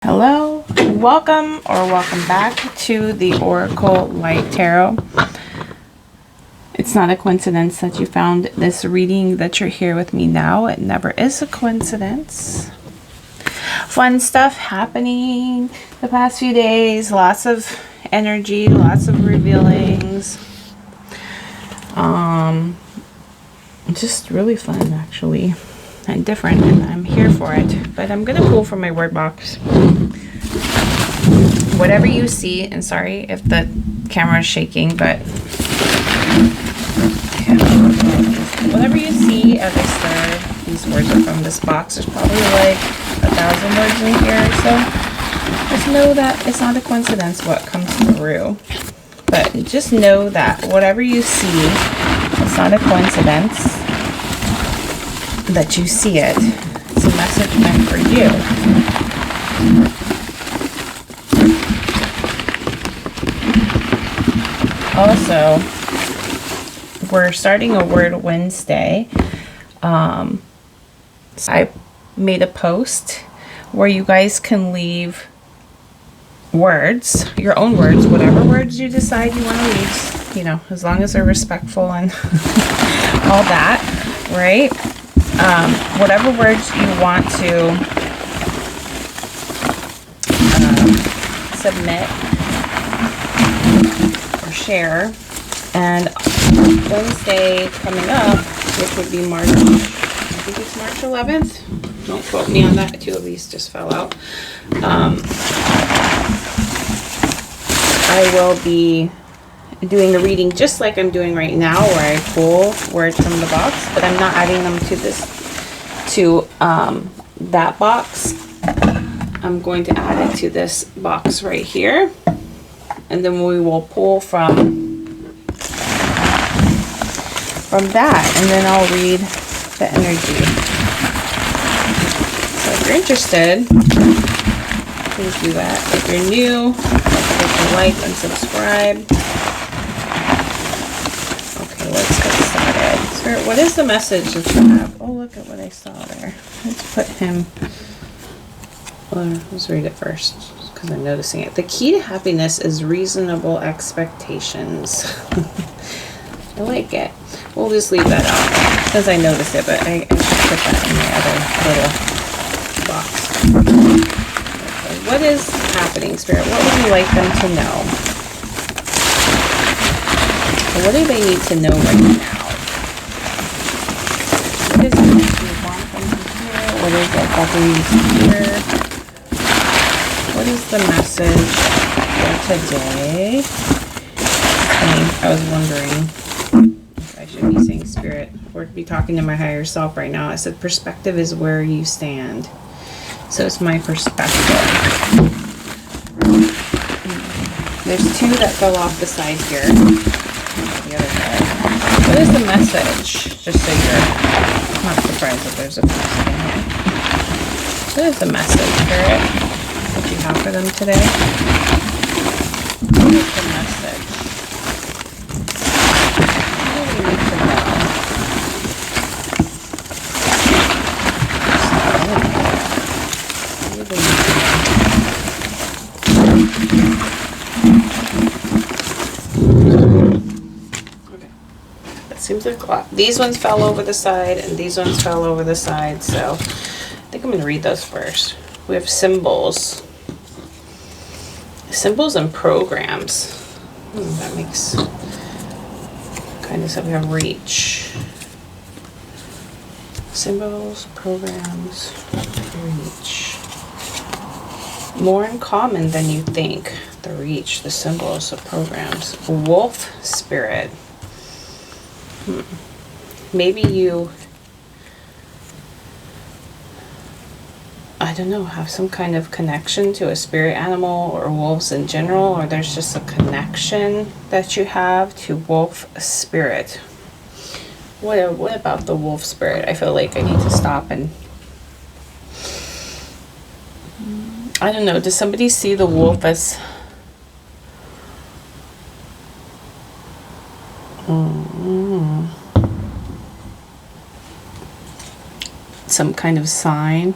Hello, welcome back to the Oracle Light Tarot. It's not a coincidence that you found this reading, that you're here with me now. It never is a coincidence. Fun stuff happening the past few days. Lots of energy, lots of revealings. Just really fun, actually. And different, and I'm here for it. But I'm gonna pull from my word box. Whatever you see, and sorry if the camera is shaking, but whatever you see as I stir, these words are from this box. There's probably like 1,000 words in here, so just know that it's not a coincidence what comes through. But just know that whatever you see, it's not a coincidence that you see it. It's a message meant for you. Also, we're starting a Word Wednesday. I made a post where you guys can leave words, your own words, whatever words you decide you want to leave, you know, as long as they're respectful and all that, right? Whatever words you want to submit or share. And Wednesday coming up, which would be March, I think it's March 11th. Don't quote me on that. 2 of these just fell out. I will be doing the reading just like I'm doing right now, where I pull words from the box, but I'm not adding them to that box. I'm going to add it to this box right here, and then we will pull from that, and then I'll read the energy. So if you're interested, please do that. If you're new, click like and subscribe. Let's get started. Spirit, what is the message that you have? Oh, look at what I saw there. Let's put him. Let's read it first because I'm noticing it. The key to happiness is reasonable expectations. I like it. We'll just leave that out because I noticed it, but I should put that in my other little box. Okay. What is happening, Spirit? What would you like them to know? What do they need to know right now? What is it that you want them to hear? What is it that they need to hear? What is the message for today? I was wondering if I should be saying Spirit or be talking to my higher self right now. I said perspective is where you stand. So it's my perspective. There's 2 that fell off the side here. The other side. What is the message? Just so you're not surprised that there's a person in here. What is the message, Spirit, that you have for them today? What is the message? What do we need to know? What do they need to know? Seems like a lot. These ones fell over the side and these ones fell over the side, so I think I'm going to read those first. We have symbols. Symbols and programs. That makes kind of stuff. We have reach. Symbols, programs, reach. More in common than you think. The reach, the symbols, the programs. Wolf spirit. Maybe you, I don't know, have some kind of connection to a spirit animal or wolves in general, or there's just a connection that you have to wolf spirit. What about the wolf spirit? I feel like I need to stop and I don't know, does somebody see the wolf as some kind of sign?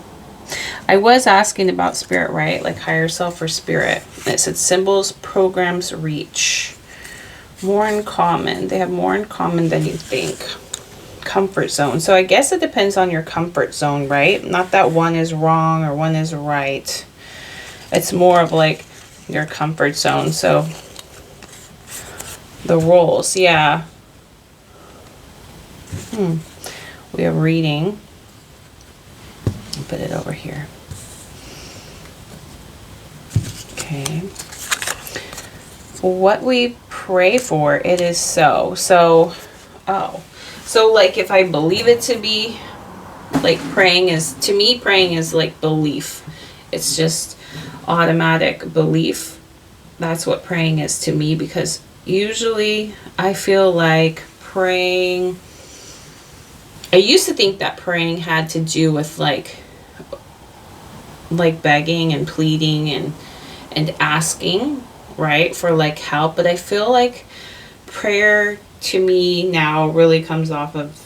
I was asking about spirit, right? Like higher self or spirit. It said symbols, programs, reach. More in common. They have more in common than you think. Comfort zone. So I guess it depends on your comfort zone, right? Not that one is wrong or one is right. It's more of like your comfort zone. So the roles, yeah. We have reading. I'll put it over here. Okay. What we pray for, it is so. So, so like if I believe it to be, like praying is, to me, praying is like belief. It's just automatic belief. That's what praying is to me, because usually I feel like praying, I used to think that praying had to do with like begging and pleading and asking, right, for like help. But I feel like prayer to me now really comes off of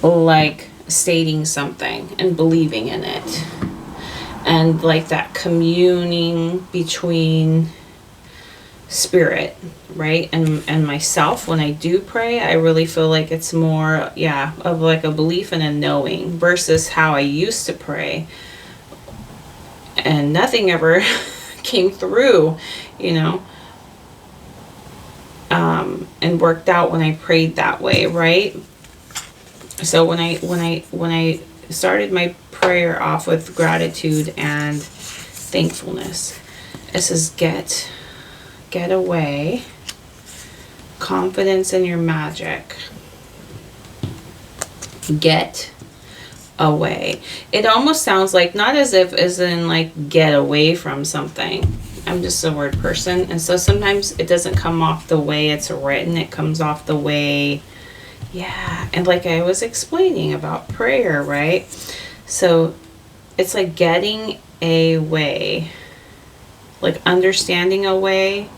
like stating something and believing in it, and like that communing between spirit, right, and myself. When I do pray, I really feel like it's more, yeah, of like a belief and a knowing, versus how I used to pray and nothing ever came through, you know, and worked out when I prayed that way, right? So when I started my prayer off with gratitude and thankfulness, it says get away, confidence in your magic. Get away. It almost sounds like, not as if as in like get away from something. I'm just a word person, and so sometimes it doesn't come off the way it's written. It comes off the way, yeah. And like I was explaining about prayer, right? So it's like getting away, like understanding away.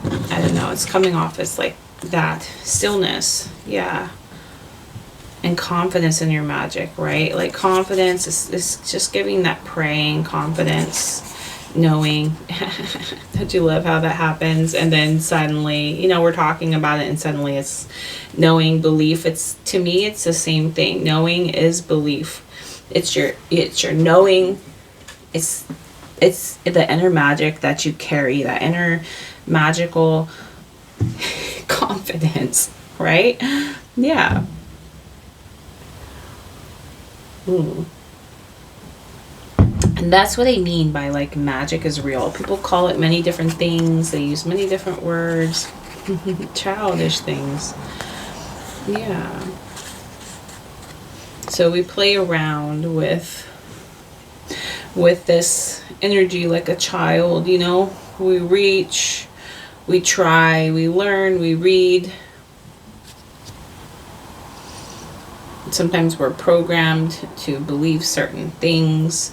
I don't know. It's coming off as like that stillness, yeah. And confidence in your magic, right? Like confidence is just giving that praying confidence, knowing. Don't you love how that happens? And then suddenly, you know, we're talking about it and suddenly it's knowing, belief. It's, to me, it's the same thing. Knowing is belief. It's your knowing. It's the inner magic that you carry, that inner magical confidence, right? Yeah. And that's what I mean by like magic is real. People call it many different things. They use many different words. Childish things. Yeah. So we play around with this energy like a child, you know. We reach, we try, we learn, we read. Sometimes we're programmed to believe certain things,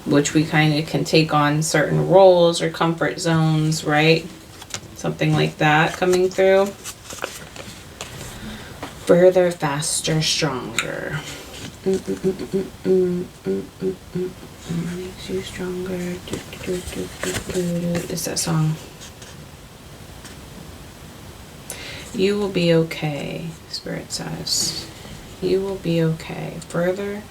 which we kind of can take on certain roles or comfort zones, right? Something like that coming through. Further, faster, stronger. Makes you stronger. It's that song. You will be okay, Spirit says. You will be okay. Further,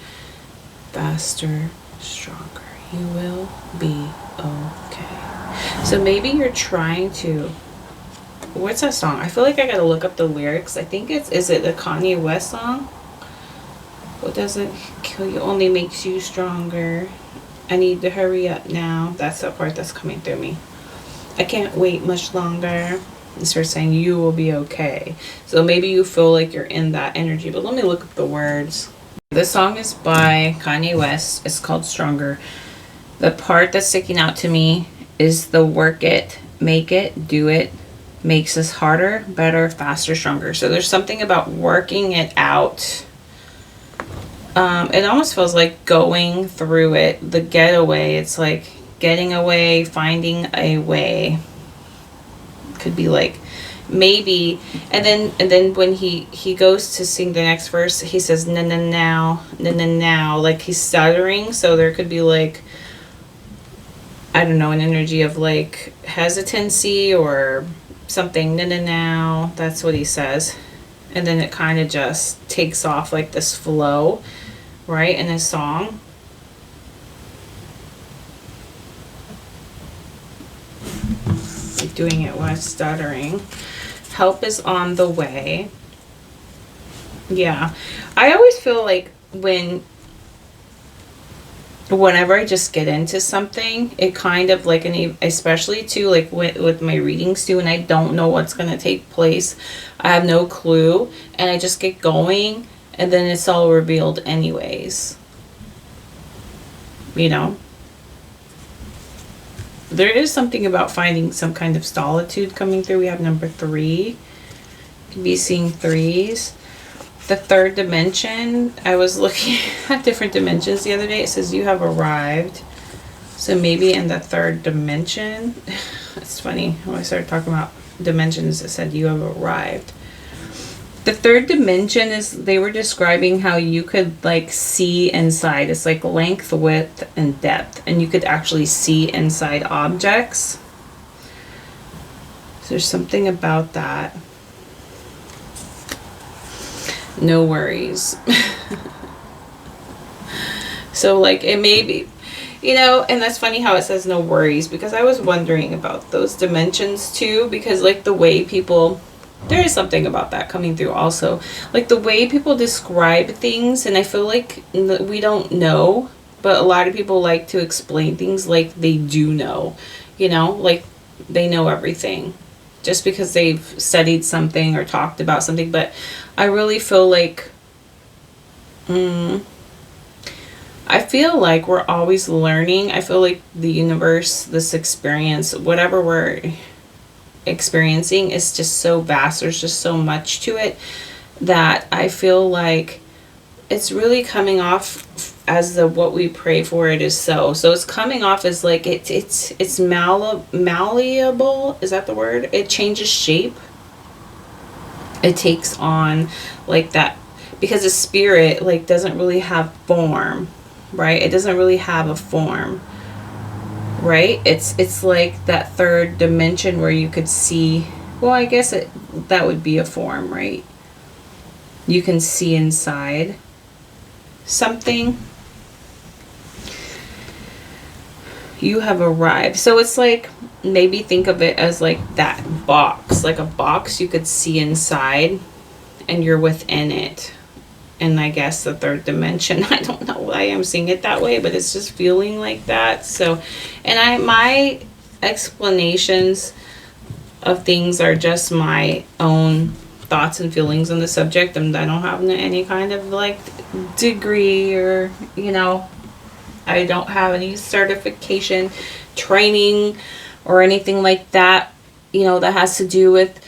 faster, stronger. You will be okay. So maybe you're trying to... What's that song? I feel like I gotta look up the lyrics. I think is it the Kanye West song? What doesn't kill you only makes you stronger. I need to hurry up now. That's the part that's coming through me. I can't wait much longer. And start saying you will be okay. So maybe you feel like you're in that energy. But let me look up the words. This song is by Kanye West. It's called Stronger. The part that's sticking out to me is the work it, make it, do it, makes us harder, better, faster, stronger. So there's something about working it out. It almost feels like going through it. The getaway. It's like getting away, finding a way. Could be like maybe. And then when he goes to sing the next verse, he says na na now, na na now, like he's stuttering. So there could be like, I don't know, an energy of like hesitancy or something. Na na now, that's what he says. And then it kind of just takes off like this flow, right, in his song. Doing it while stuttering. Help is on the way. Yeah. I always feel like whenever I just get into something, it kind of like, and especially too, like with my readings too, and I don't know what's going to take place. I have no clue, and I just get going, and then it's all revealed anyways. You know? There is something about finding some kind of solitude coming through. We have number 3. Could be seeing 3s. The third dimension, I was looking at different dimensions the other day. It says you have arrived. So maybe in the third dimension. It's funny. When I started talking about dimensions, it said you have arrived. The third dimension is, they were describing how you could like see inside. It's like length, width, and depth. And you could actually see inside objects. So there's something about that. No worries. So like it may be, you know, and that's funny how it says no worries, because I was wondering about those dimensions too, because like the way people, there is something about that coming through also. Like the way people describe things, and I feel like we don't know, but a lot of people like to explain things like they do know, you know, like they know everything just because they've studied something or talked about something. But I really feel like, I feel like we're always learning. I feel like the universe, this experience, whatever we're experiencing is just so vast. There's just so much to it that I feel like it's really coming off as the what we pray for it is so it's coming off as like it's malleable. Is that the word? It changes shape. It takes on like that, because the spirit like doesn't really have form, right? It doesn't really have a form, right? It's like that third dimension where you could see, well, I guess that would be a form, right? You can see inside something. You have arrived. So it's like, maybe think of it as like that box, like a box you could see inside and you're within it. And I guess the third dimension, I don't know why I'm seeing it that way, but it's just feeling like that. So, and my explanations of things are just my own thoughts and feelings on the subject, and I don't have any kind of like degree, or, you know, I don't have any certification, training, or anything like that, you know, that has to do with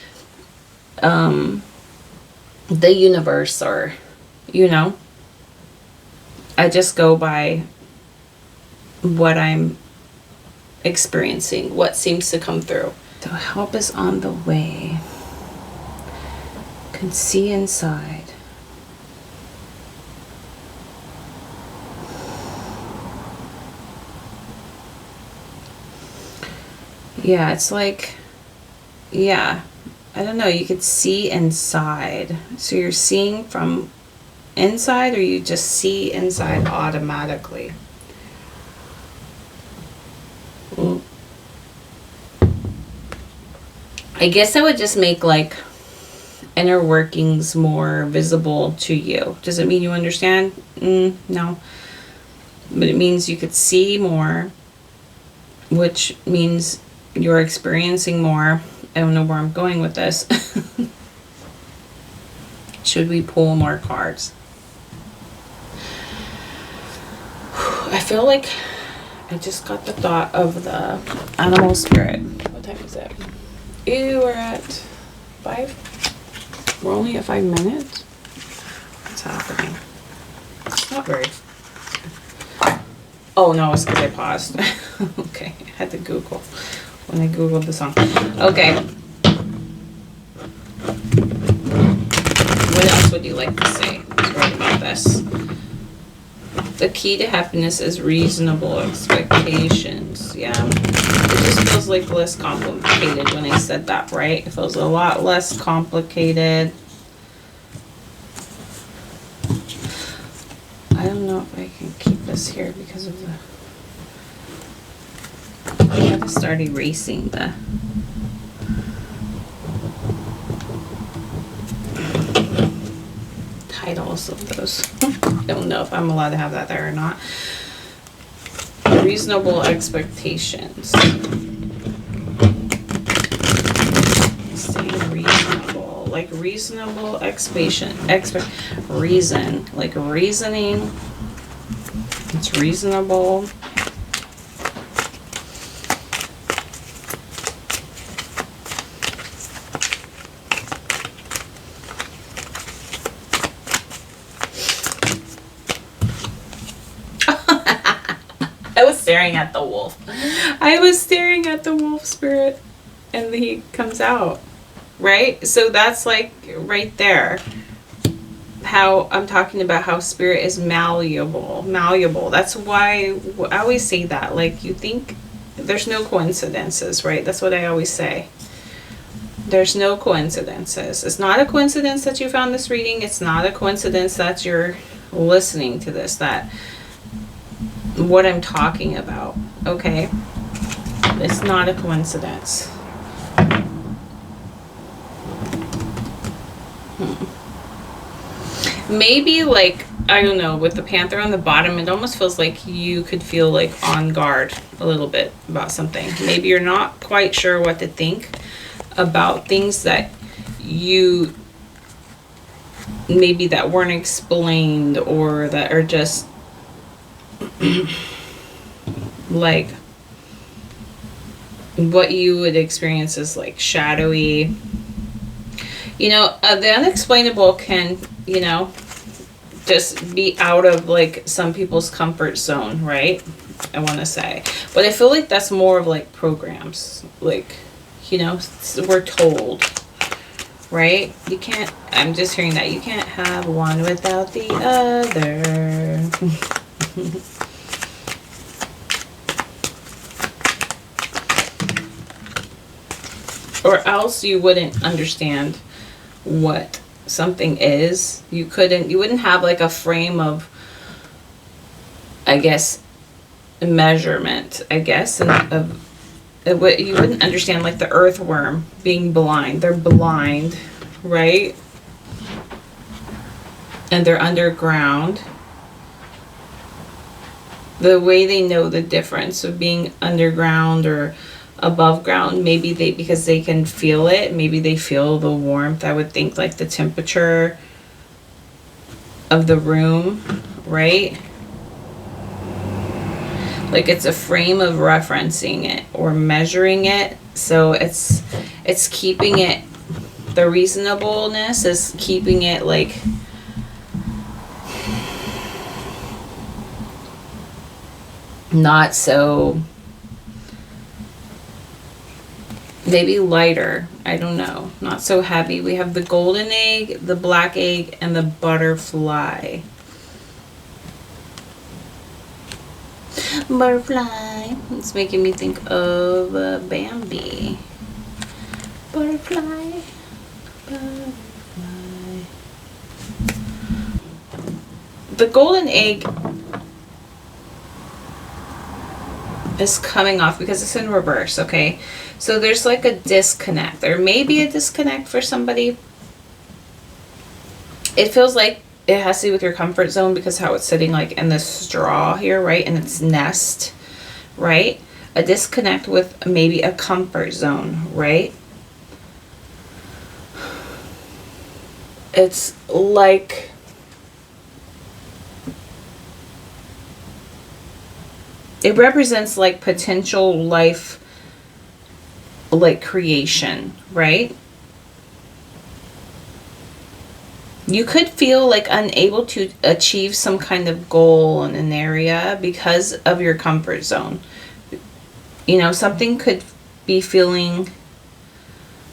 the universe, or, you know, I just go by what I'm experiencing, what seems to come through. So help is on the way. Can see inside. Yeah, it's like, yeah, I don't know, you could see inside. So you're seeing from inside, or you just see inside automatically? I guess I would just make like inner workings more visible to you. Does it mean you understand? No. But it means you could see more, which means you're experiencing more. I don't know where I'm going with this. Should we pull more cards? I feel like I just got the thought of the animal spirit. What time is it? Ew, we're at 5. We're only at 5 minutes. What's happening? It's not very. Oh no, it's because I paused. Okay, I had to Google when I Googled the song. Okay. like to say? Let's write about this. The key to happiness is reasonable expectations. Yeah. It just feels like less complicated when I said that, right? It feels a lot less complicated. I don't know if I can keep this here because of the... I have to start erasing the... titles of those. I don't know if I'm allowed to have that there or not. Reasonable expectations. Saying reasonable, like reasonable reason, like reasoning. It's reasonable. I was staring at the wolf. I was staring at the wolf spirit and he comes out, right? So that's like right there. How I'm talking about how spirit is malleable. That's why I always say that. Like, you think there's no coincidences, right? That's what I always say. There's no coincidences. It's not a coincidence that you found this reading. It's not a coincidence that you're listening to this, that what I'm talking about, okay? It's not a coincidence. Maybe, like, I don't know, with the panther on the bottom, it almost feels like you could feel like on guard a little bit about something. Maybe you're not quite sure what to think about things that you maybe that weren't explained, or that are just like what you would experience as like shadowy. You know, the unexplainable can, you know, just be out of like some people's comfort zone, right? I want to say. But I feel like that's more of like programs. Like, you know, we're told, right? You can't, I'm just hearing that you can't have one without the other. Or else you wouldn't understand what something is. You wouldn't have like a frame of, I guess, measurement, I guess, and you wouldn't understand like the earthworm being blind. They're blind, right? And they're underground. The way they know the difference of being underground or above ground, maybe because they can feel it, maybe they feel the warmth. I would think like the temperature of the room, right? Like it's a frame of referencing it or measuring it. So it's keeping it, the reasonableness is keeping it like not so, maybe lighter, I don't know, not so heavy. We have the golden egg, the black egg, and the butterfly. Butterfly. It's making me think of Bambi. Butterfly. Butterfly. The golden egg is coming off because it's in reverse, okay? So there's like a disconnect. There may be a disconnect for somebody. It feels like it has to do with your comfort zone because how it's sitting like in the straw here, right? In its nest, right? A disconnect with maybe a comfort zone, right? It's like it represents like potential life, like creation, right? You could feel like unable to achieve some kind of goal in an area because of your comfort zone. You know, something could be feeling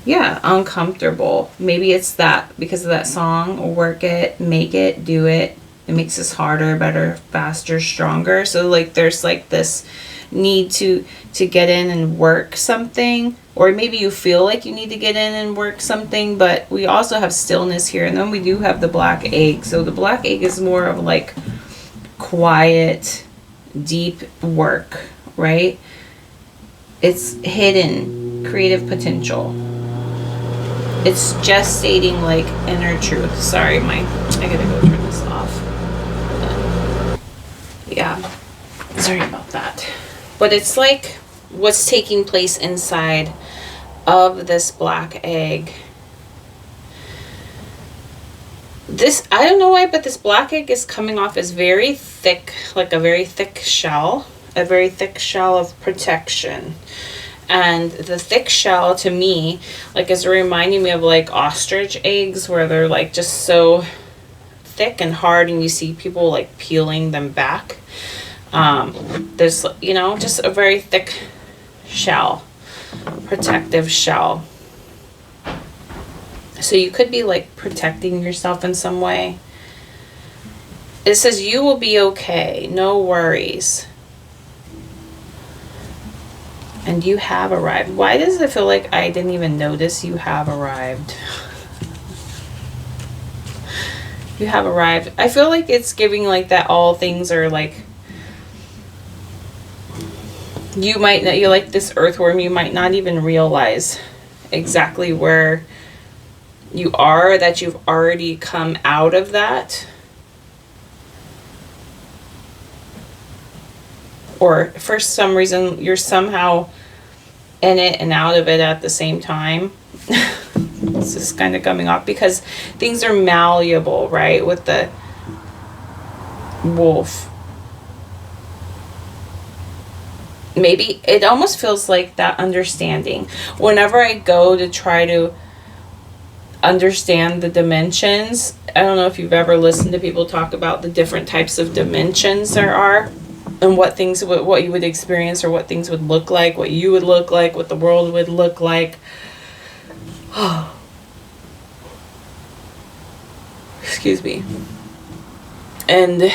yeah, uncomfortable. Maybe it's that because of that song, work it, make it, do it. It makes us harder, better, faster, stronger. So like there's like this need to get in and work something, or maybe you feel like you need to get in and work something, but we also have stillness here, and then we do have the black egg. So the black egg is more of like quiet, deep work, right? It's hidden creative potential. It's gestating like inner truth. Sorry, I gotta go turn this off. Yeah, sorry about that. But it's like what's taking place inside of this black egg. This, I don't know why, but this black egg is coming off as very thick, like a very thick shell, a very thick shell of protection. And the thick shell to me, like, is reminding me of like ostrich eggs, where they're like just so thick and hard, and you see people like peeling them back. There's, you know, just a very thick shell, protective shell. So you could be like protecting yourself in some way. It says you will be okay, no worries. And you have arrived. Why does it feel like I didn't even notice you have arrived? You have arrived. I feel like it's giving like that all things are like, you might not, you're like this earthworm, you might not even realize exactly where you are, that you've already come out of that. Or for some reason you're somehow in it and out of it at the same time. This is kind of coming off because things are malleable, right, with the wolf. Maybe it almost feels like that understanding. Whenever I go to try to understand the dimensions, I don't know if you've ever listened to people talk about the different types of dimensions there are, and what things, what you would experience, or what things would look like, what you would look like, what the world would look like. Excuse me. And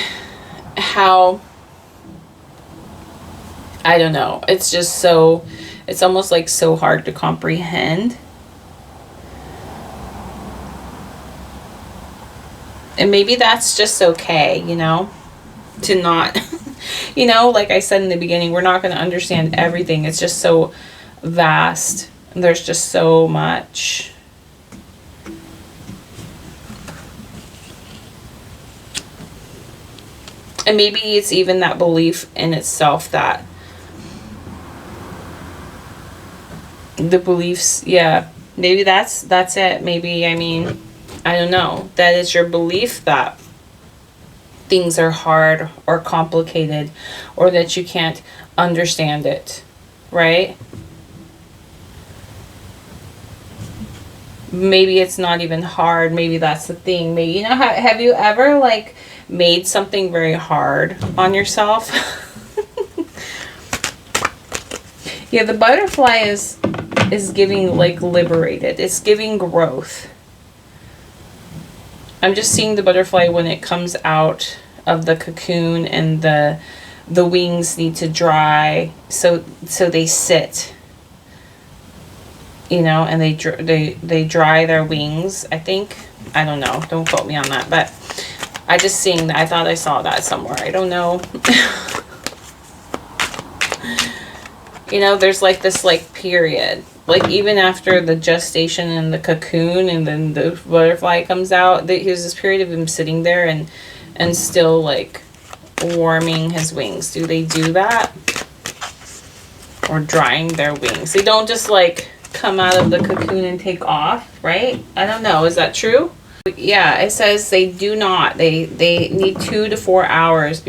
how, I don't know, it's just so, it's almost like so hard to comprehend. And maybe that's just okay, you know, to not, you know, like I said in the beginning, we're not going to understand everything. It's just so vast. And there's just so much. And maybe it's even that belief in itself, that the beliefs, yeah, maybe that's it. Maybe, I mean, I don't know, that it's your belief that things are hard or complicated, or that you can't understand it, right? Maybe it's not even hard. Maybe that's the thing. Maybe, you know, have you ever like made something very hard on yourself? Yeah, the butterfly is giving like liberated. It's giving growth. I'm just seeing the butterfly when it comes out of the cocoon, and the wings need to dry, so they sit, you know, and they dry their wings, I think. I don't know, don't quote me on that, but I just seeing that. I thought I saw that somewhere, I don't know. You know, there's like this like period, like even after the gestation and the cocoon, and then the butterfly comes out, there's this period of him sitting there and still like warming his wings. Do they do that? Or drying their wings. They don't just like come out of the cocoon and take off, right? I don't know, is that true? Yeah, it says they do not. They need 2 to 4 hours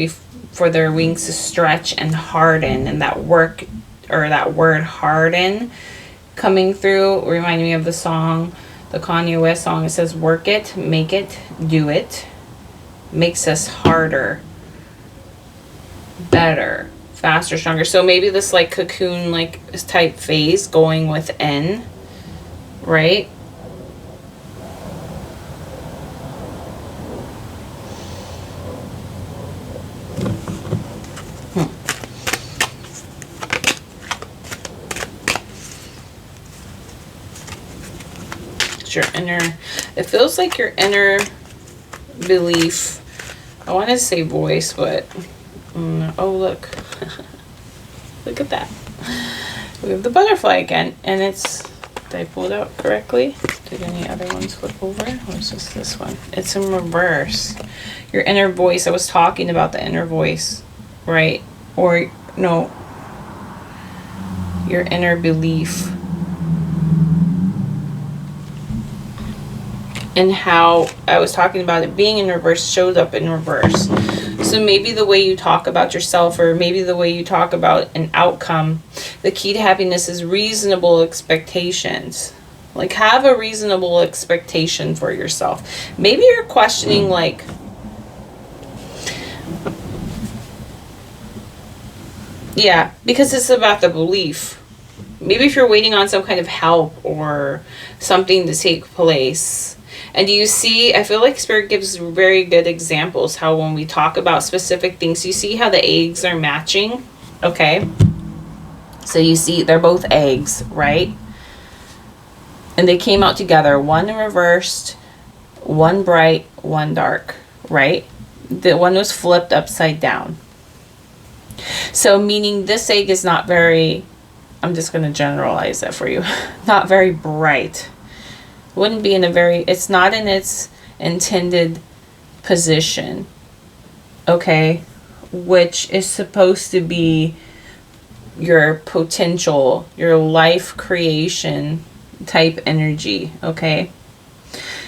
for their wings to stretch and harden, and that work, or that word harden coming through, reminding me of the song, the Kanye West song. It says work it, make it, do it, makes us harder, better, faster, stronger. So maybe this like cocoon like type phase going within right? It's your inner, it feels like your inner belief. I want to say voice, but oh, look. Look at that. We have the butterfly again, and it's, did I pull it out correctly? Did any other ones flip over? Or is just this one? It's in reverse. Your inner voice. I was talking about the inner voice, right? Or no, your inner belief. And how I was talking about it being in reverse shows up in reverse. So maybe the way you talk about yourself, or maybe the way you talk about an outcome, the key to happiness is reasonable expectations. Like, have a reasonable expectation for yourself. Maybe you're questioning, like, yeah, because it's about the belief. Maybe if you're waiting on some kind of help or something to take place. And do you see, I feel like Spirit gives very good examples how when we talk about specific things, you see how the eggs are matching? Okay. So you see they're both eggs, right? And they came out together, one reversed, one bright, one dark, right? The one was flipped upside down. So meaning this egg is not very, I'm just going to generalize that for you, not very bright. Wouldn't be in a very, it's not in its intended position, okay, which is supposed to be your potential, your life creation type energy, okay?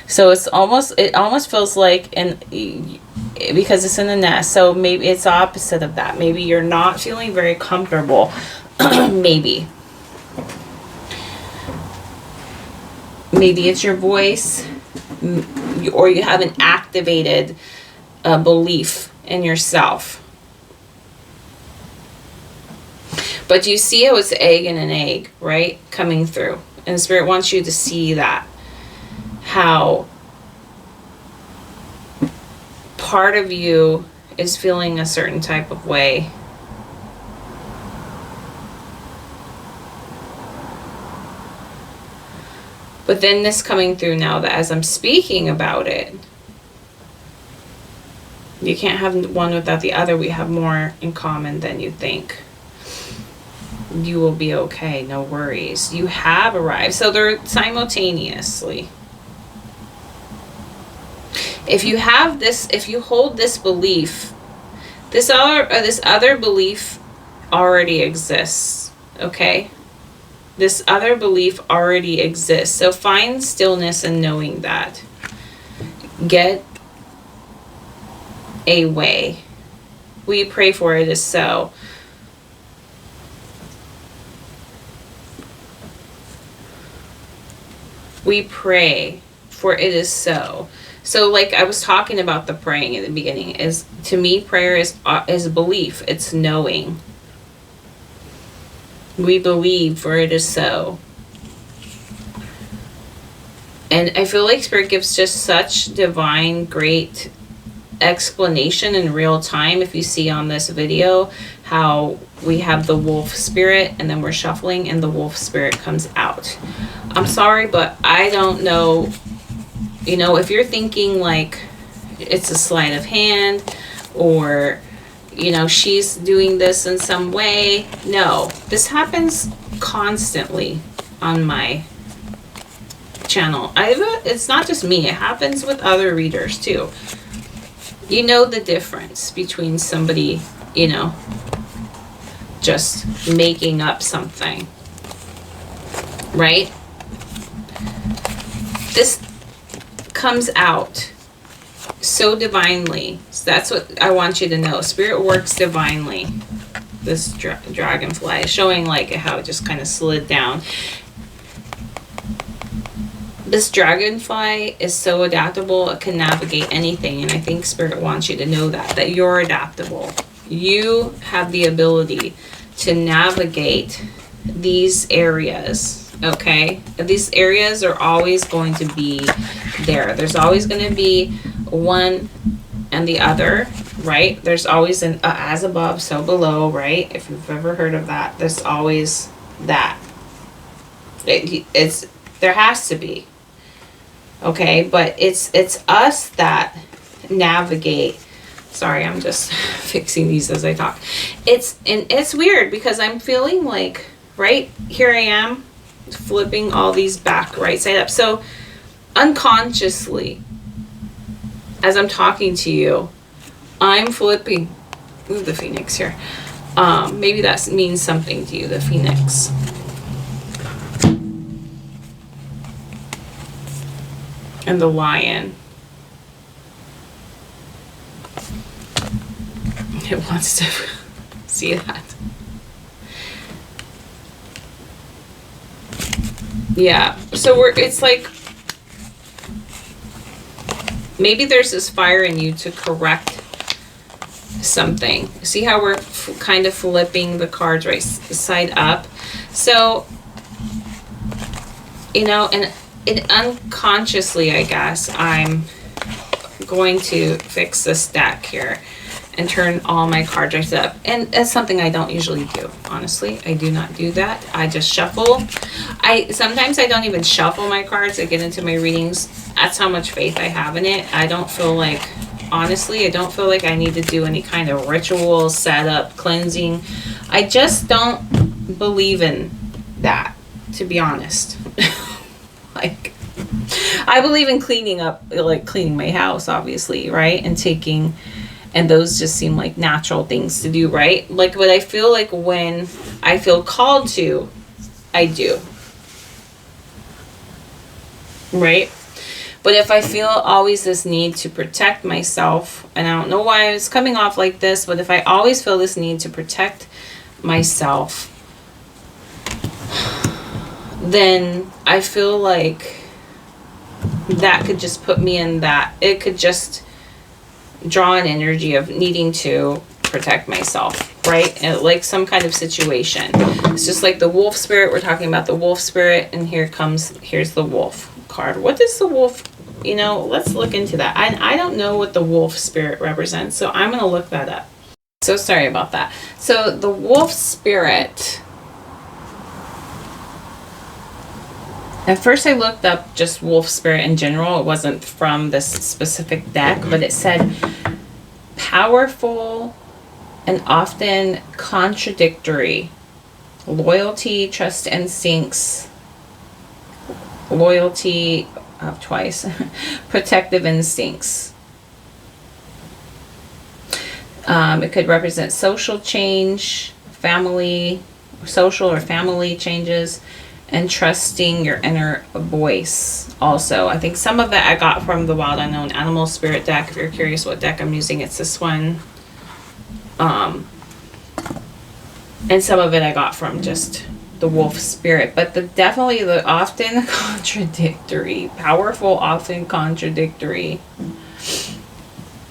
So it's almost, it almost feels like, and because it's in the nest, so maybe it's the opposite of that. Maybe you're not feeling very comfortable. Maybe it's your voice, or you haven't activated a belief in yourself. But you see how it's egg and an egg, right? Coming through. And Spirit wants you to see that. How part of you is feeling a certain type of way. But then this coming through now that as I'm speaking about it, you can't have one without the other. We have more in common than you think. You will be okay. No worries. You have arrived. So they're simultaneously. If you have this, if you hold this belief, this other belief already exists. Okay? This other belief already exists. So find stillness in knowing that. Get a way. We pray for it is so. We pray for it is so. So like I was talking about the praying at the beginning, is to me prayer is belief. It's knowing. We believe, for it is so. And I feel like Spirit gives just such divine, great explanation in real time. If you see on this video how we have the wolf spirit and then we're shuffling and the wolf spirit comes out. I'm sorry, but I don't know, you know, if you're thinking like it's a sleight of hand or, you know, she's doing this in some way. No, this happens constantly on my channel. It's not just me, it happens with other readers too. You know the difference between somebody, you know, just making up something, right? This comes out so divinely. So that's what I want you to know. Spirit works divinely. This dragonfly is showing like how it just kind of slid down. This dragonfly is so adaptable, it can navigate anything. And I think Spirit wants you to know that you're adaptable. You have the ability to navigate these areas Okay, these areas are always going to be there. There's always going to be one and the other, right? There's always an as above, so below, right? If you've ever heard of that, there's always that. It's there has to be. Okay, but it's us that navigate. Sorry, I'm just fixing these as I talk. It's weird because I'm feeling like right here I am flipping all these back right side up. So unconsciously, as I'm talking to you, I'm flipping. Ooh, the phoenix here. Maybe that means something to you, the phoenix. And the lion. It wants to see that. Yeah, so it's like maybe there's this fire in you to correct something. See how we're kind of flipping the cards right side up? So, you know, and it unconsciously, I guess, I'm going to fix this deck here and turn all my cards right up. And that's something I don't usually do, honestly. I do not do that. I just shuffle. Sometimes I don't even shuffle my cards. I get into my readings. That's how much faith I have in it. I don't feel like, honestly, I don't feel like I need to do any kind of ritual, setup, cleansing. I just don't believe in that, to be honest. Like, I believe in cleaning up, like cleaning my house, obviously, right? And taking... And those just seem like natural things to do, right? Like what I feel like when I feel called to, I do. Right? But if I feel always this need to protect myself, and I don't know why it's coming off like this, but if I always feel this need to protect myself, then I feel like that could just put me in that. It could just draw an energy of needing to protect myself, right? And like some kind of situation. It's just like the wolf spirit. We're talking about the wolf spirit, and here's the wolf card. What does the wolf, you know, let's look into that. I don't know what the wolf spirit represents, so I'm going to look that up. So sorry about that. So the wolf spirit, at first I looked up just wolf spirit in general. It wasn't from this specific deck, but it said powerful and often contradictory. Loyalty, trust instincts, loyalty, twice, protective instincts. It could represent social change, family, social or family changes, and trusting your inner voice also. I think some of it I got from the Wild Unknown Animal Spirit deck. If you're curious what deck I'm using, it's this one. And some of it I got from just the wolf spirit. But definitely the often contradictory, powerful, often contradictory.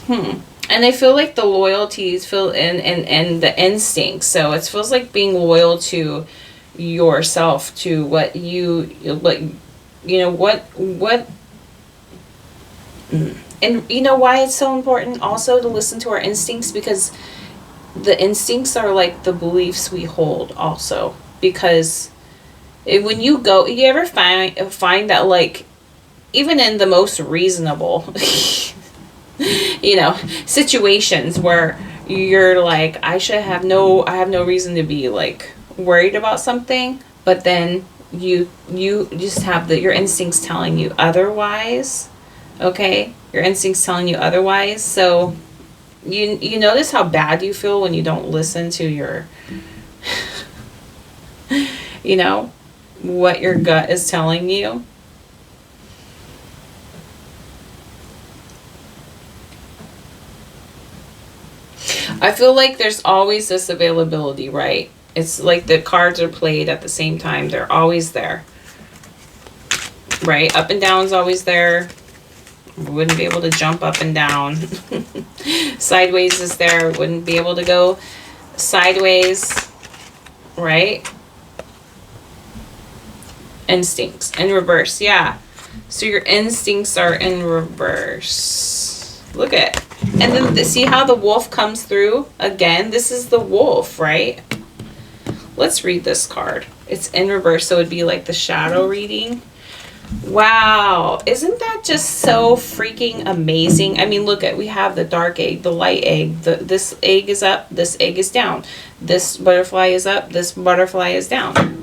And I feel like the loyalties feel and the instincts. So it feels like being loyal to yourself, to what you know, what and you know why it's so important also to listen to our instincts, because the instincts are like the beliefs we hold also. Because when you ever find that, like, even in the most reasonable you know, situations where you're like, I have no reason to be like worried about something, but then you just have your instincts telling you otherwise. Okay, your instincts telling you otherwise. So you notice how bad you feel when you don't listen to your you know, what your gut is telling you. I feel like there's always this availability, right? It's like the cards are played at the same time. They're always there. Right? Up and down's always there. We wouldn't be able to jump up and down. Sideways is there. Wouldn't be able to go sideways. Right? Instincts in reverse. Yeah. So your instincts are in reverse. Look at. And then see how the wolf comes through again? This is the wolf, right? Let's read this card. It's in reverse, so it'd be like the shadow reading. Wow, isn't that just so freaking amazing? I mean, look at, we have the dark egg, the light egg, this egg is up, this egg is down. This butterfly is up, this butterfly is down.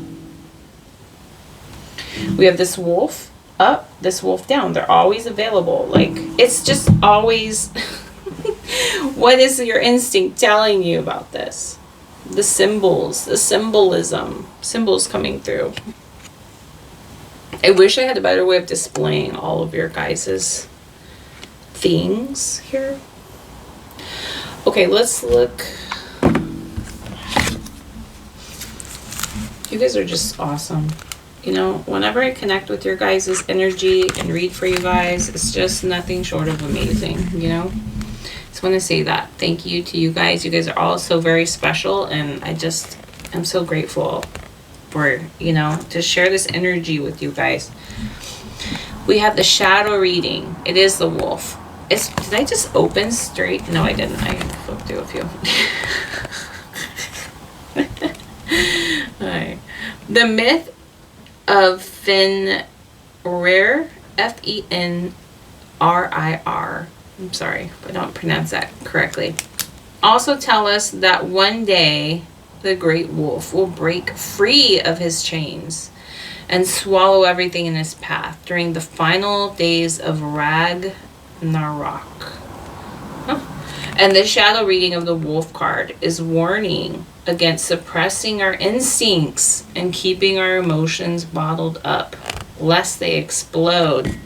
We have this wolf up, this wolf down. They're always available. Like, it's just always, what is your instinct telling you about this? The symbols, the symbolism, symbols coming through. I wish I had a better way of displaying all of your guys's things here. Okay, let's look. You guys are just awesome. You know, whenever I connect with your guys' energy and read for you guys, it's just nothing short of amazing, you know? Just want to say that. Thank you to you guys. You guys are all so very special, and I'm so grateful for, you know, to share this energy with you guys. We have the shadow reading. It is the wolf. Did I just open straight? No, I didn't. I flipped through a few. Alright. The myth of Fenrir, Fenrir. I'm sorry if I don't pronounce that correctly. Also tell us that one day the great wolf will break free of his chains and swallow everything in his path during the final days of Ragnarok. And the shadow reading of the wolf card is warning against suppressing our instincts and keeping our emotions bottled up, lest they explode.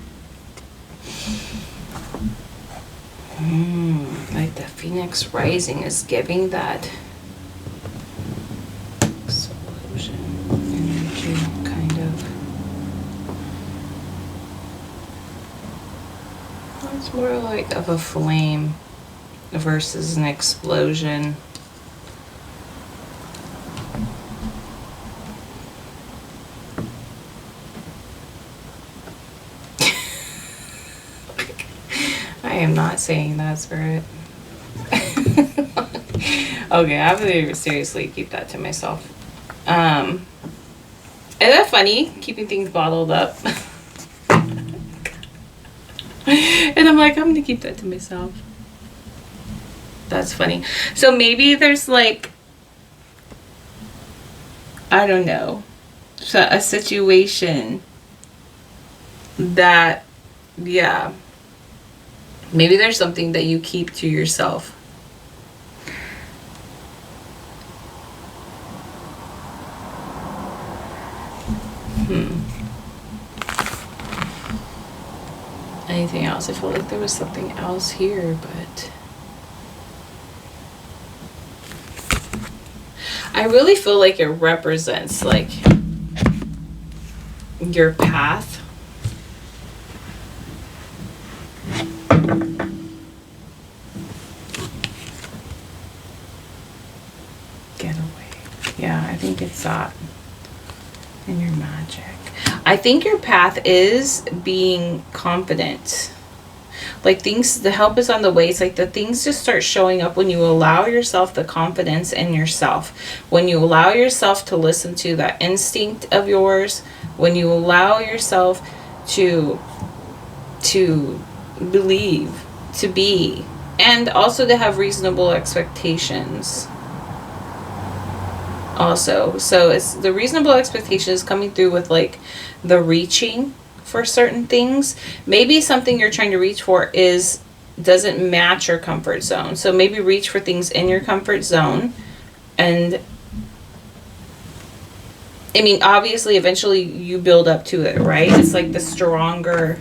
Like the Phoenix Rising is giving that explosion energy, kind of. It's more like of a flame versus an explosion. I am not saying that, Spirit. Okay, I'm gonna seriously keep that to myself. Isn't that funny? Keeping things bottled up. And I'm like, I'm gonna keep that to myself. That's funny. So maybe there's like, I don't know, a situation that, yeah, maybe there's something that you keep to yourself. Anything else? I feel like there was something else here, but I really feel like it represents like your path. Get away. Yeah, I think it's that. And your magic. I think your path is being confident. Like things, the help is on the way. It's like the things just start showing up when you allow yourself the confidence in yourself. When you allow yourself to listen to that instinct of yours. When you allow yourself to believe, to be, and also to have reasonable expectations. Also, so it's the reasonable expectations coming through with like the reaching for certain things. Maybe something you're trying to reach for doesn't match your comfort zone. So maybe reach for things in your comfort zone. And I mean, obviously, eventually you build up to it, right? It's like the stronger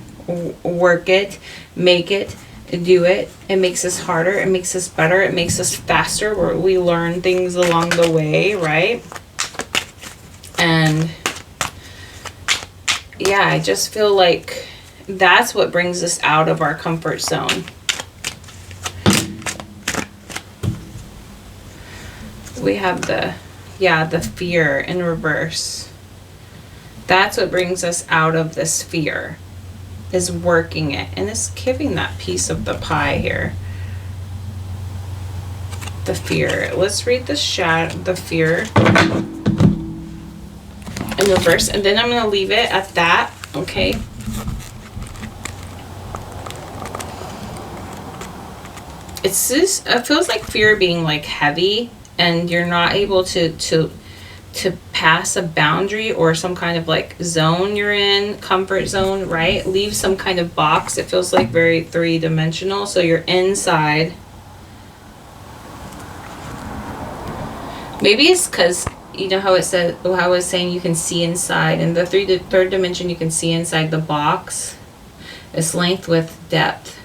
work it, make it, do it. It makes us harder. It makes us better. It makes us faster. Where we learn things along the way, right? And yeah, I just feel like that's what brings us out of our comfort zone. We have the fear in reverse. That's what brings us out of this fear, is working it, and it's giving that piece of the pie here. The fear. Let's read the fear in reverse, and then I'm going to leave it at that, okay? It's this, it feels like fear being like heavy, and you're not able to pass a boundary or some kind of like zone you're in, comfort zone, right? Leave some kind of box. It feels like very three-dimensional. So you're inside. Maybe it's because, you know how it said, how I was saying you can see inside. In the third dimension, you can see inside the box. It's length with depth.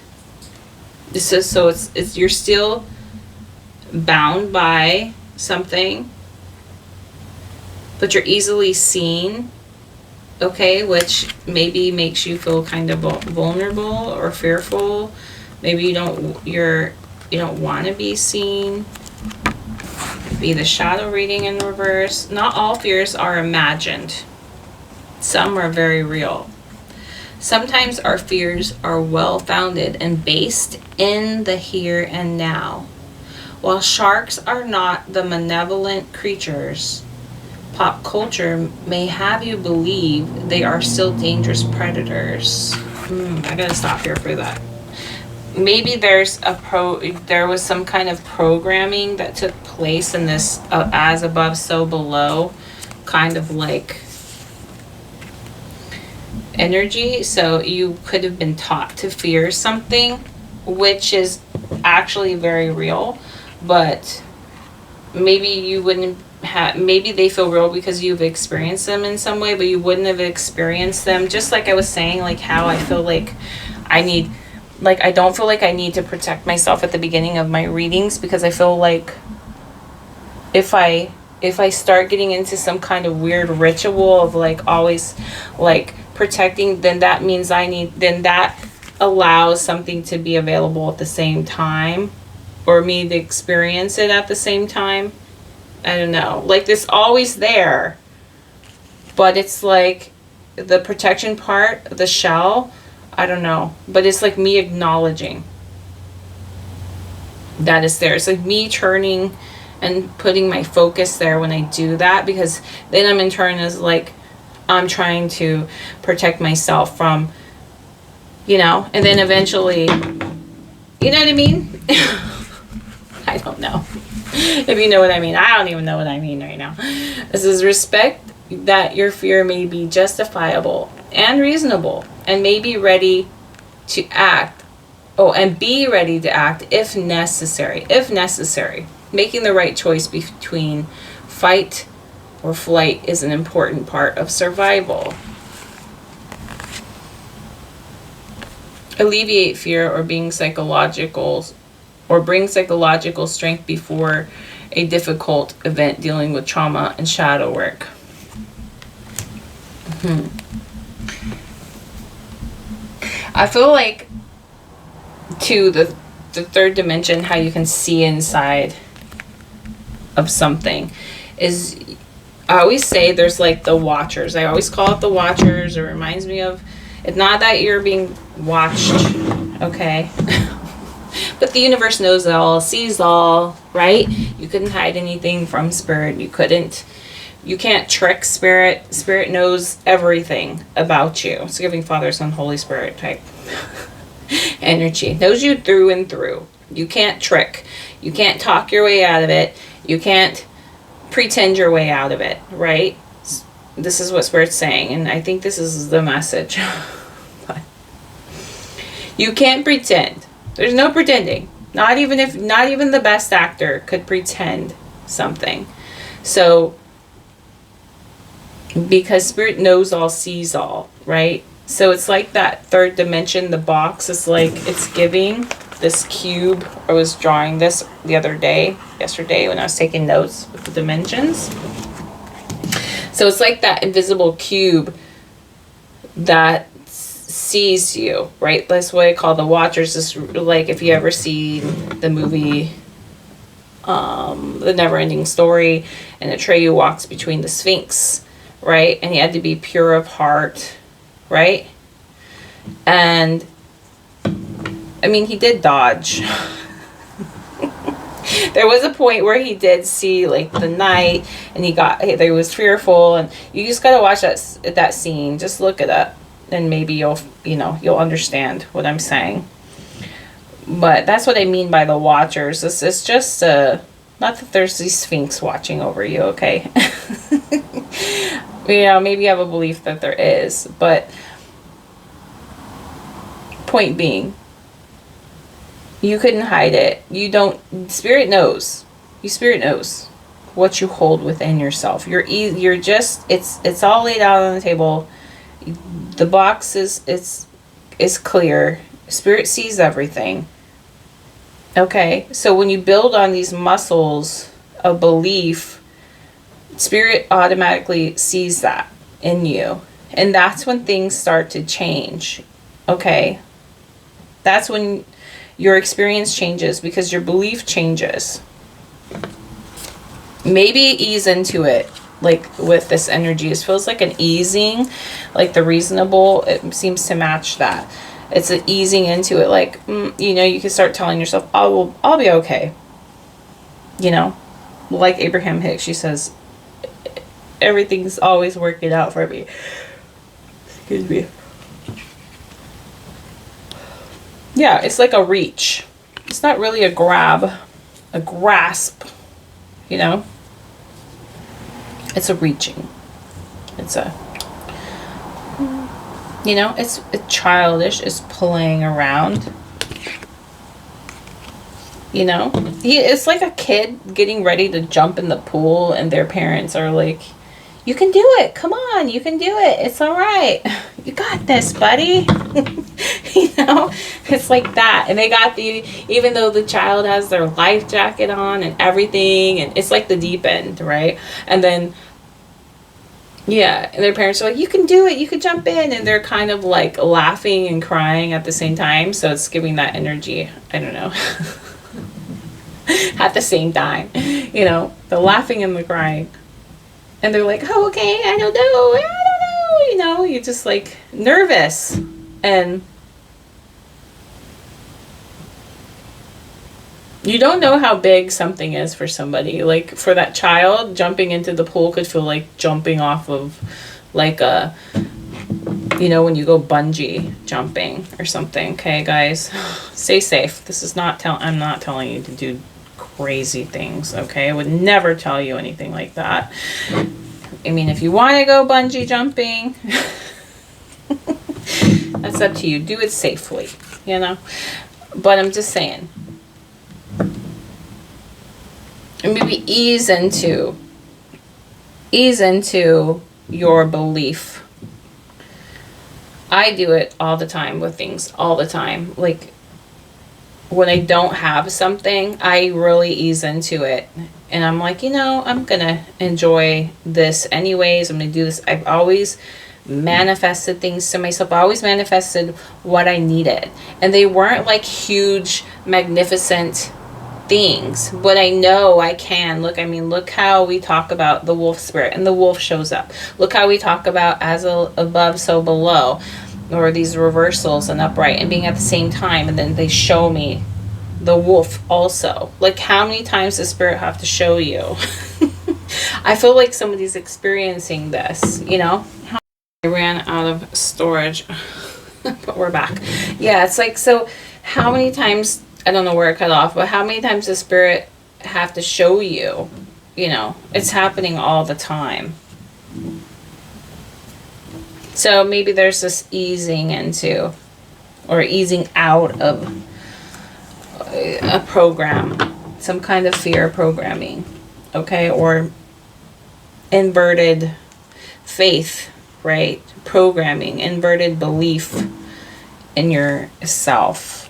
This is, so it's you're still bound by something, but you're easily seen, okay, which maybe makes you feel kind of vulnerable or fearful. Maybe you don't want to be seen. Be the shadow reading in reverse. Not all fears are imagined. Some are very real. Sometimes our fears are well-founded and based in the here and now. While sharks are not the malevolent creatures pop culture may have you believe, they are still dangerous predators. I gotta stop here for that. Maybe there was some kind of programming that took place in this as above, so below kind of like energy. So you could have been taught to fear something, which is actually very real, but maybe you wouldn't have, maybe they feel real because you've experienced them in some way, but you wouldn't have experienced them. Just like I was saying, like how I feel like I don't feel like I need to protect myself at the beginning of my readings, because I feel like if I start getting into some kind of weird ritual of like always like protecting, then that means then that allows something to be available at the same time, or me to experience it at the same time. I don't know, like it's always there, but it's like the protection part, the shell, I don't know, but it's like me acknowledging that it's there. It's like me turning and putting my focus there when I do that, because then I'm in turn as like I'm trying to protect myself from, and then eventually, you know what I mean? I don't know if you know what I mean. I don't even know what I mean right now. This is respect that your fear may be justifiable and reasonable, and may be ready to act. And be ready to act if necessary. Making the right choice between fight or flight is an important part of survival. Alleviate fear or bring psychological strength before a difficult event, dealing with trauma and shadow work. I feel like to the third dimension, how you can see inside of something is, I always say there's like the watchers. I always call it the watchers. It reminds me of, it's not that you're being watched, okay? But the universe knows all, sees all, right? You couldn't hide anything from spirit. You can't trick spirit. Spirit knows everything about you. It's giving Father, Son, Holy Spirit type energy. Knows you through and through. You can't trick. You can't talk your way out of it. You can't pretend your way out of it, right? This is what Spirit's saying, and I think this is the message. But you can't pretend. There's no pretending. Not even the best actor could pretend something. So, because Spirit knows all, sees all, right? So it's like that third dimension, the box is like, it's giving this cube. I was drawing this yesterday when I was taking notes with the dimensions. So it's like that invisible cube that sees you, right? That's what I call the watchers. Is like if you ever see the movie The Never Ending Story, and Atreyu walks between the Sphinx, right? And he had to be pure of heart, right? And I mean, he did dodge. There was a point where he did see like the night, and he was fearful, and you just gotta watch that scene. Just look it up, and maybe you'll understand what I'm saying. But that's what I mean by the watchers. This is just not that there's these sphinx watching over you, okay? Maybe you have a belief that there is, but point being, you couldn't hide it. Spirit knows what you hold within yourself. You're just, it's all laid out on the table. The box is clear. Spirit sees everything. Okay, so when you build on these muscles of belief, Spirit automatically sees that in you. And that's when things start to change. Okay, that's when your experience changes, because your belief changes. Maybe ease into it, like with this energy. It feels like an easing, like the reasonable. It seems to match that. It's an easing into it, like, you can start telling yourself, I'll be okay. Like Abraham Hicks, she says, everything's always working out for me. Excuse me. Yeah, it's like a reach. It's not really a grab, a grasp, It's a reaching. It's childish, it's playing around. It's like a kid getting ready to jump in the pool, and their parents are like, you can do it, come on, you can do it, it's all right, you got this, buddy. It's like that. And they got even though the child has their life jacket on and everything, and it's like the deep end, right? And then and their parents are like, you can do it, you can jump in, and they're kind of like laughing and crying at the same time. So it's giving that energy, I don't know. At the same time, the laughing and the crying, and they're like, oh, okay, I don't know, you're just like nervous. And you don't know how big something is for somebody. Like for that child, jumping into the pool could feel like jumping off of like when you go bungee jumping or something. Okay, guys, stay safe. This is I'm not telling you to do crazy things, okay? I would never tell you anything like that. I mean, if you want to go bungee jumping, that's up to you. Do it safely, But I'm just saying, and maybe ease into your belief. I do it all the time with things, all the time. Like when I don't have something, I really ease into it. And I'm like, I'm going to enjoy this anyways. I'm going to do this. I've always manifested things to myself. I always manifested what I needed. And they weren't like huge, magnificent things, but I know I can. Look how we talk about the wolf spirit, and the wolf shows up. Look how we talk about as above, so below, or these reversals and upright and being at the same time, and then they show me the wolf also. Like, how many times does spirit have to show you? I feel like somebody's experiencing this, I ran out of storage, but we're back. Yeah, it's like, so how many times, I don't know where it cut off, but how many times does spirit have to show you? It's happening all the time. So maybe there's this easing into, or easing out of a program, some kind of fear programming, okay? Or inverted faith, right? Programming, inverted belief in yourself.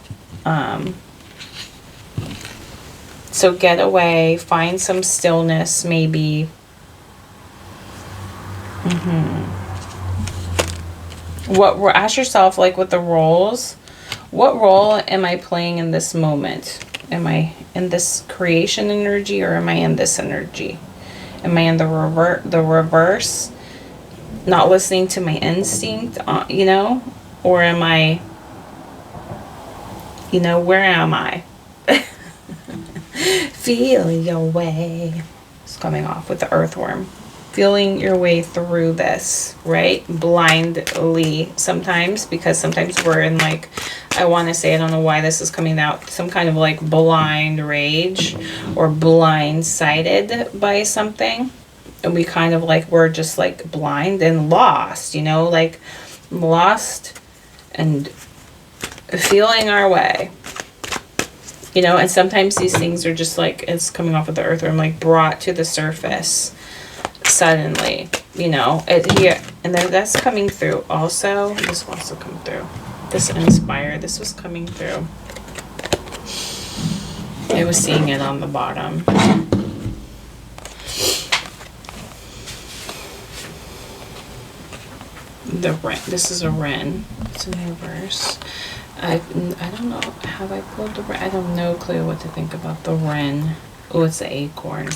So get away, find some stillness, maybe. Ask yourself, like with the roles, what role am I playing in this moment? Am I in this creation energy, or am I in this energy? Am I in the reverse? not listening to my instinct, you know? Or am I, you know, where am I? Feel your way. It's coming off with the earthworm. Feeling your way through this, right? Blindly sometimes, because sometimes we're in like, I want to say, I don't know why this is coming out, some kind of like blind rage or blindsided by something. And we kind of like, we're just like blind and lost, you know, like lost and feeling our way. You know, and sometimes these things are just like, it's coming off of the earthworm, like brought to the surface suddenly, you know, here, and then that's coming through. Also, this wants to come through. This inspire, this was coming through. I was seeing it on the bottom. The Wren. This is a Wren. It's in reverse. I don't know. Have I pulled the Wren? I have no clue what to think about the Wren. Oh, it's the acorn.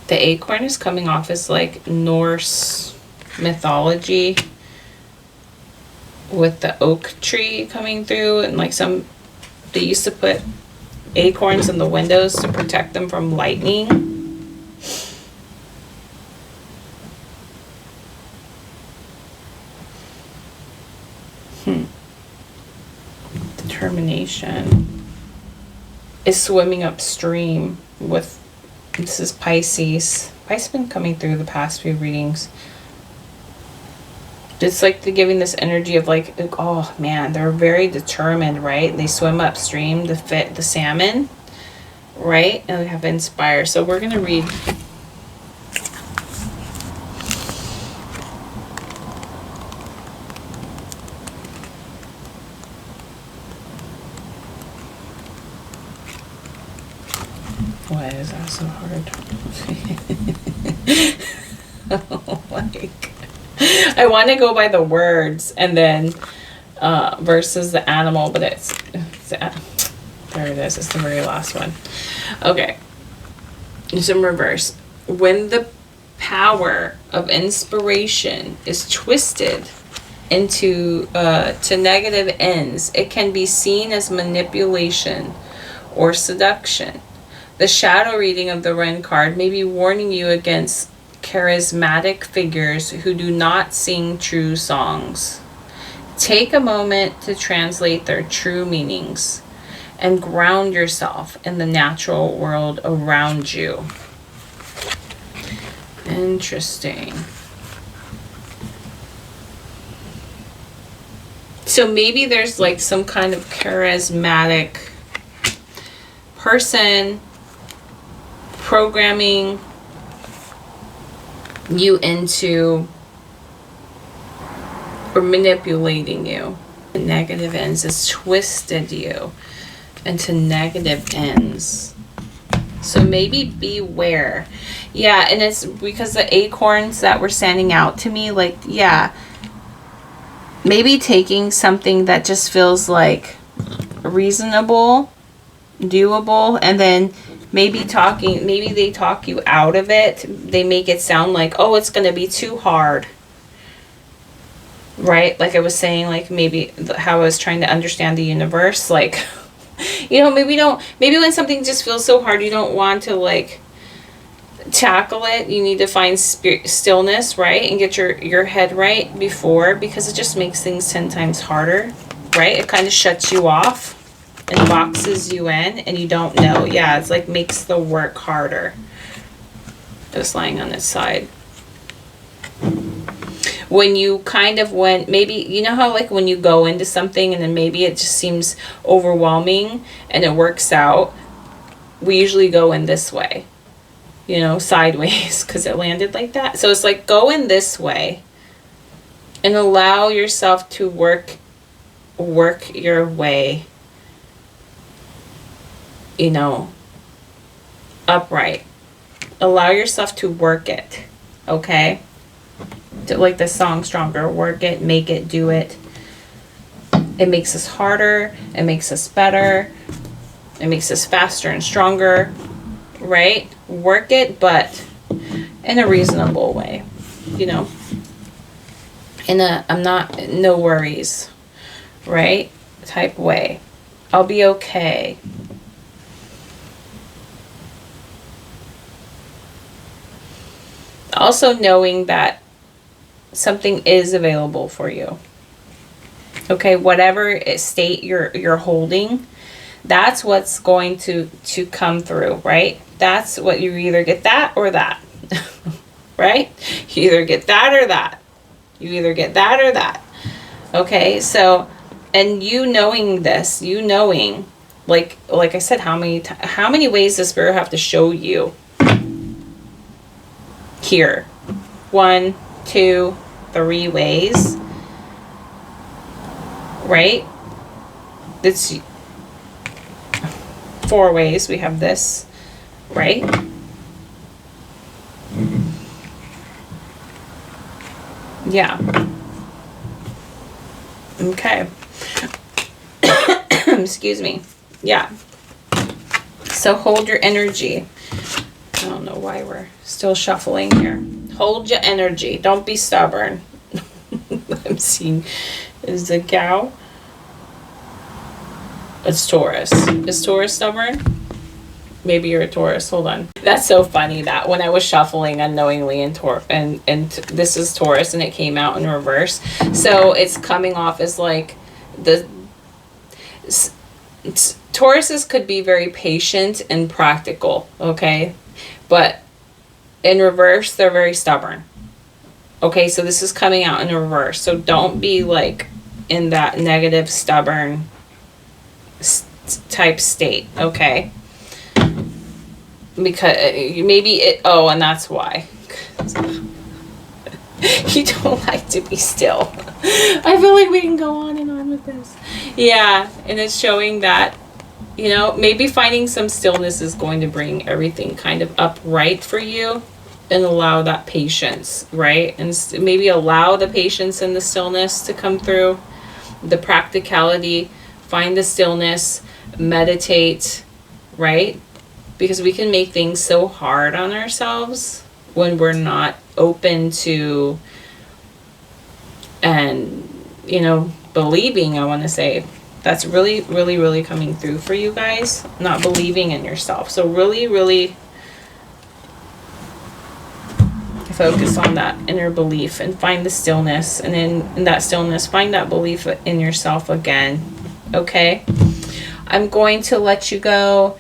The acorn is coming off as like Norse mythology with the oak tree coming through, and like they used to put acorns in the windows to protect them from lightning. Determination is swimming upstream with, this is Pisces. Pisces has been coming through the past few readings. It's like they're giving this energy of like, oh man, they're very determined, right? They swim upstream to fit the salmon, right? And they have inspire. So we're going to read. Why is that so hard? Oh my God. I want to go by the words and then versus the animal, but there it is. It's the very last one. Okay. It's in reverse. When the power of inspiration is twisted into to negative ends, it can be seen as manipulation or seduction. The shadow reading of the Wren card may be warning you against charismatic figures who do not sing true songs. Take a moment to translate their true meanings and ground yourself in the natural world around you. Interesting. So maybe there's like some kind of charismatic person programming you into or manipulating you. The negative ends has twisted you into negative ends. So maybe beware. Yeah, and it's because the acorns that were standing out to me, like, yeah, maybe taking something that just feels like reasonable, doable, and then maybe they talk you out of it. They make it sound like, oh, it's going to be too hard. Right? Like I was saying, like maybe how I was trying to understand the universe. Like, you know, maybe when something just feels so hard, you don't want to like tackle it. You need to find stillness, right? And get your head right before, because it just makes things 10 times harder, right? It kind of shuts you off and boxes you in, and you don't know. Yeah, it's like makes the work harder. Just lying on its side. When you kind of maybe, you know how like when you go into something and then maybe it just seems overwhelming and it works out, we usually go in this way, you know, sideways, because it landed like that. So it's like go in this way and allow yourself to work your way, you know, upright. Allow yourself to work it, okay? Like the song Stronger, work it, make it, do it. It makes us harder, it makes us better, it makes us faster and stronger, right? Work it, but in a reasonable way, you know, I'm not, no worries, right, type way. I'll be okay. Also knowing that something is available for you. Okay, whatever state you're holding, that's what's going to come through, right? That's what you either get, that or that. Right? You either get that or that. You either get that or that. Okay, so, and you knowing this, you knowing, like I said, how many ways does Spirit have to show you here? 1, 2, 3 ways, right? It's 4 ways. We have this, right? Yeah. Okay. Excuse me. Yeah. So hold your energy. I don't know why we're still shuffling here. Hold your energy. Don't be stubborn. I'm seeing, is the cow? It's Taurus. Is Taurus stubborn? Maybe you're a Taurus. Hold on. That's so funny that when I was shuffling unknowingly and this is Taurus and it came out in reverse. So it's coming off as like Tauruses could be very patient and practical, okay? But in reverse, they're very stubborn. Okay, so this is coming out in reverse. So don't be like in that negative, stubborn type state, okay? Because and that's why. You don't like to be still. I feel like we can go on and on with this. Yeah, and it's showing that, you know, maybe finding some stillness is going to bring everything kind of upright for you and allow that patience, right? And maybe allow the patience and the stillness to come through. The practicality, find the stillness, meditate, right? Because we can make things so hard on ourselves when we're not open to, and, you know, believing, I want to say, that's really, really, really coming through for you guys. Not believing in yourself. So really, really focus on that inner belief and find the stillness. And in that stillness, find that belief in yourself again. Okay? I'm going to let you go.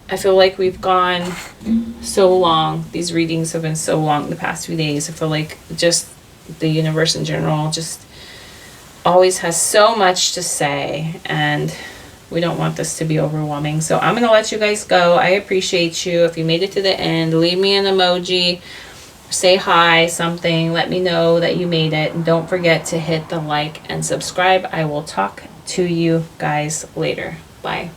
I feel like we've gone so long. These readings have been so long the past few days. I feel like just the universe in general just always has so much to say, and we don't want this to be overwhelming. So I'm going to let you guys go. I appreciate you. If you made it to the end, leave me an emoji, say hi, something. Let me know that you made it. And don't forget to hit the like and subscribe. I will talk to you guys later. Bye.